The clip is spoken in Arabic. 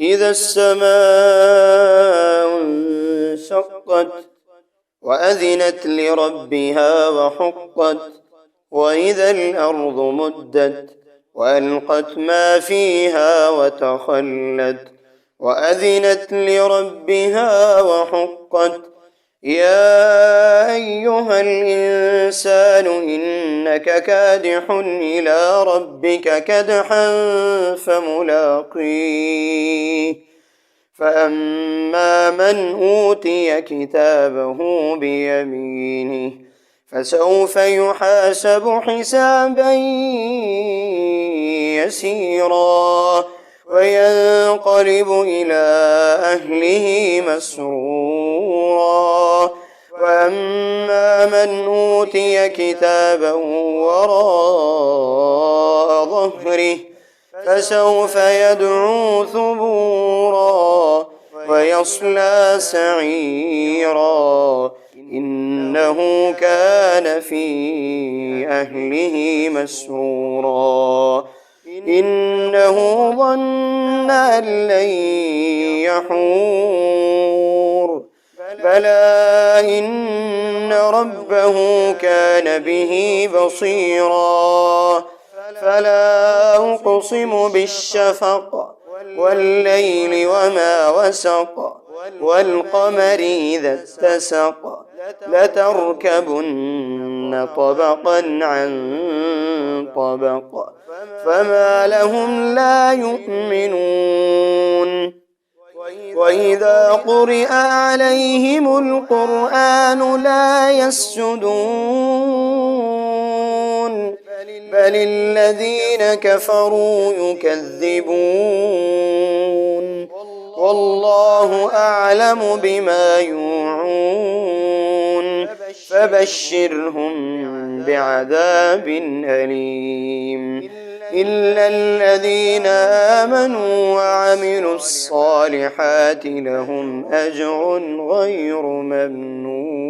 إذا السماء انشقت وأذنت لربها وحقت وإذا الأرض مدت وألقت ما فيها وتخلت وأذنت لربها وحقت يا أيها الإنسان إنك كادح إلى ربك كدحا فملاقيه فأما من أوتي كتابه بيمينه فسوف يحاسب حسابا يسيرا وينقلب إلى أهله مسرورا وأما من أوتي كتابه وراء ظهره فسوف يدعو ثبورا ويصلى سعيرا إنه كان في أهله مسرورا إنه ظن أن لن يحور بلى إن ربه كان به بصيرا فلا أقسم بالشفق والليل وما وسق والقمر إذا اتسق لتركبن طبقا عن طبق فما لهم لا يؤمنون وإذا قرئ عليهم القرآن لا يسجدون بل الذين كفروا يكذبون والله أعلم بما يوعون فبشرهم بعذاب أليم إلا الذين آمنوا وعملوا الصالحات لهم أجر غير ممنون.